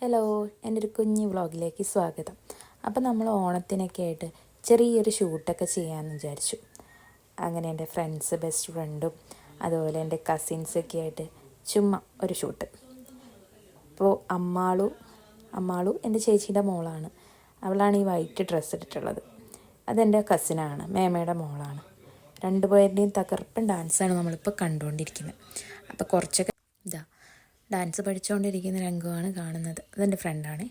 Hello, എൻ്റെ ഒരു കുഞ്ഞു വ്ളോഗിലേക്ക് സ്വാഗതം. അപ്പോൾ നമ്മൾ ഓണത്തിനൊക്കെ ആയിട്ട് ചെറിയൊരു ഷൂട്ടൊക്കെ ചെയ്യാമെന്ന് വിചാരിച്ചു. അങ്ങനെ എൻ്റെ ഫ്രണ്ട്സ്, ബെസ്റ്റ് ഫ്രണ്ടും അതുപോലെ എൻ്റെ കസിൻസൊക്കെ ആയിട്ട് ചുമ്മാ ഒരു ഷൂട്ട്. അപ്പോൾ അമ്മാളു എൻ്റെ ചേച്ചീൻ്റെ മോളാണ്. അവളാണ് ഈ വൈറ്റ് ഡ്രസ്സ് ഇട്ടിട്ടുള്ളത്. അതെൻ്റെ കസിനാണ്, മേമയുടെ മോളാണ്. രണ്ടുപേരുടെയും തകർപ്പൻ ഡാൻസാണ് നമ്മളിപ്പോൾ കണ്ടുകൊണ്ടിരിക്കുന്നത്. അപ്പോൾ കുറച്ചൊക്കെ ഡാൻസ് പഠിച്ചുകൊണ്ടിരിക്കുന്ന രംഗമാണ് കാണുന്നത്. അതെൻ്റെ ഫ്രണ്ടാണ്.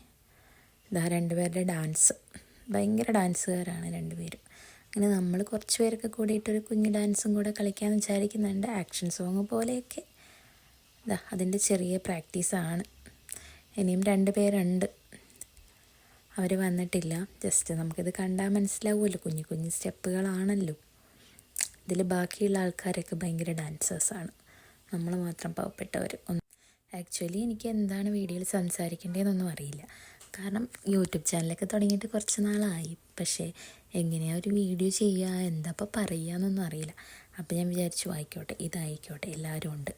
രണ്ടുപേരുടെ ഡാൻസ്, ഭയങ്കര ഡാൻസുകാരാണ് രണ്ടുപേരും. അങ്ങനെ നമ്മൾ കുറച്ച് പേരൊക്കെ കൂടിയിട്ടൊരു കുഞ്ഞു ഡാൻസും കൂടെ കളിക്കാമെന്ന് വിചാരിക്കുന്നുണ്ട്. ആക്ഷൻ സോങ് പോലെയൊക്കെ. അതിൻ്റെ ചെറിയ പ്രാക്ടീസാണ്. ഇനിയും 2 പേരുണ്ട്, അവർ വന്നിട്ടില്ല. ജസ്റ്റ് നമുക്കിത് കണ്ടാൽ മനസ്സിലാവുമല്ലോ, കുഞ്ഞു കുഞ്ഞു സ്റ്റെപ്പുകളാണല്ലോ. ഇതിൽ ബാക്കിയുള്ള ആൾക്കാരൊക്കെ ഭയങ്കര ഡാൻസേഴ്സാണ്, നമ്മൾ മാത്രം പാവപ്പെട്ടവർ. ആക്ച്വലി എനിക്ക് എന്താണ് വീഡിയോയിൽ സംസാരിക്കേണ്ടതെന്നൊന്നും അറിയില്ല. കാരണം യൂട്യൂബ് ചാനലൊക്കെ തുടങ്ങിയിട്ട് കുറച്ച് നാളായി. പക്ഷേ എങ്ങനെയാണ് ഒരു വീഡിയോ ചെയ്യുക, എന്താ ഇപ്പോൾ പറയുക എന്നൊന്നും അറിയില്ല. അപ്പോൾ ഞാൻ വിചാരിച്ചു ആയിക്കോട്ടെ, ഇതായിക്കോട്ടെ, എല്ലാവരും ഉണ്ട്,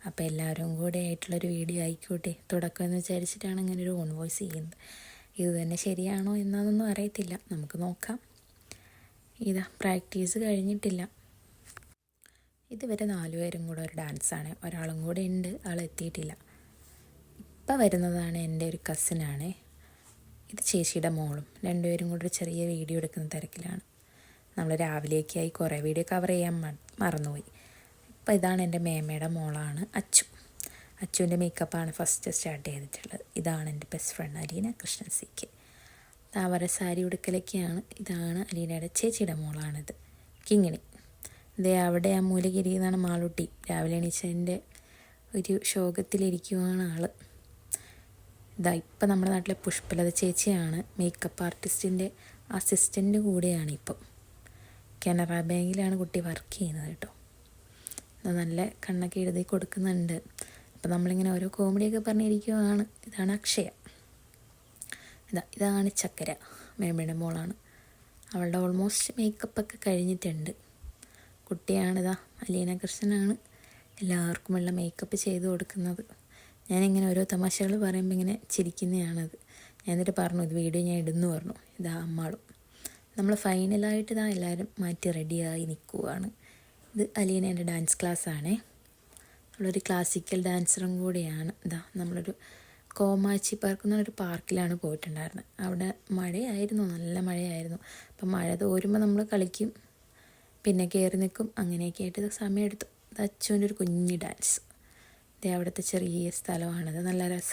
അപ്പോൾ എല്ലാവരും കൂടെ ആയിട്ടുള്ളൊരു വീഡിയോ ആയിക്കോട്ടെ തുടക്കമെന്ന് വിചാരിച്ചിട്ടാണ് അങ്ങനെ ഒരു ഓൺ വോയിസ് ചെയ്യുന്നത്. ഇത് തന്നെ ശരിയാണോ എന്നതൊന്നും അറിയത്തില്ല, നമുക്ക് നോക്കാം. പ്രാക്ടീസ് കഴിഞ്ഞിട്ടില്ല. ഇതുവരെ 4 പേരും കൂടെ ഒരു ഡാൻസാണ്. ഒരാളും കൂടെ ഉണ്ട്, ആളെത്തിയിട്ടില്ല. ഇപ്പം വരുന്നതാണ് എൻ്റെ ഒരു കസിനാണ്. ഇത് ചേച്ചിയുടെ മോളും. 2 പേരും കൂടെ ഒരു ചെറിയ വീഡിയോ എടുക്കുന്ന തിരക്കിലാണ്. നമ്മൾ രാവിലേക്കായി കുറേ വീഡിയോ കവർ ചെയ്യാൻ മറന്നുപോയി. ഇപ്പം ഇതാണ് എൻ്റെ മേമയുടെ മോളാണ് അച്ചുവിൻ്റെ മേക്കപ്പാണ് ഫസ്റ്റ് സ്റ്റാർട്ട് ചെയ്തിട്ടുള്ളത്. ഇതാണ് എൻ്റെ ബെസ്റ്റ് ഫ്രണ്ട് അലീന കൃഷ്ണൻ സിക്ക്. അവരുടെ സാരി ഉടുക്കലൊക്കെയാണ്. ഇതാണ് അലീനയുടെ ചേച്ചിയുടെ മോളാണിത്, കിങ്ങിണി. അവിടെ ആ മൂലഗിരിന്നാണ് മാളൂട്ടി. രാവിലെ എണീച്ചതിൻ്റെ ഒരു ശോകത്തിലിരിക്കുവാണ് ആൾ. ഇപ്പം നമ്മുടെ നാട്ടിലെ പുഷ്പലത ചേച്ചിയാണ് മേക്കപ്പ് ആർട്ടിസ്റ്റിൻ്റെ അസിസ്റ്റൻ്റ് കൂടെയാണ്. ഇപ്പം കാനറ ബാങ്കിലാണ് കുട്ടി വർക്ക് ചെയ്യുന്നത് കേട്ടോ. നല്ല കണ്ണൊക്കെ എഴുതി കൊടുക്കുന്നുണ്ട്. അപ്പം നമ്മളിങ്ങനെ ഓരോ കോമഡിയൊക്കെ പറഞ്ഞിരിക്കുവാണ്. ഇതാണ് അക്ഷയ. ഇതാണ് ചക്കര, മേമയുടെ മോളാണ്. അവളുടെ ഓൾമോസ്റ്റ് മേക്കപ്പൊക്കെ കഴിഞ്ഞിട്ടുണ്ട്. കുട്ടിയാണിതാ, അലീന കൃഷ്ണനാണ് എല്ലാവർക്കുമുള്ള മേക്കപ്പ് ചെയ്ത് കൊടുക്കുന്നത്. ഞാനിങ്ങനെ ഓരോ തമാശകൾ പറയുമ്പോൾ ഇങ്ങനെ ചിരിക്കുന്നതാണത്. ഞാൻ എന്നിട്ട് പറഞ്ഞു, ഇത് വീഡിയോ ഞാൻ ഇടുന്നു പറഞ്ഞു. അമ്മാളും. നമ്മൾ ഫൈനലായിട്ട് എല്ലാവരും മാറ്റി റെഡിയായി നിൽക്കുവാണ്. ഇത് അലീനേൻ്റെ ഡാൻസ് ക്ലാസ്സാണേ. അവളൊരു ക്ലാസിക്കൽ ഡാൻസറും കൂടിയാണ്. നമ്മളൊരു കോമാച്ചി പാർക്ക് എന്നൊരു പാർക്കിലാണ് പോയിട്ടുണ്ടായിരുന്നത്. അവിടെ മഴയായിരുന്നു, നല്ല മഴയായിരുന്നു. അപ്പം മഴ തോരുമ്പോൾ നമ്മൾ കളിക്കും, പിന്നെ കയറി നിൽക്കും. അങ്ങനെയൊക്കെ ആയിട്ട് സമയമെടുത്തു. അച്ചുവിൻ്റെ ഒരു കുഞ്ഞ് ഡാൻസ്. അവിടുത്തെ ചെറിയ സ്ഥലമാണത്, നല്ല രസം.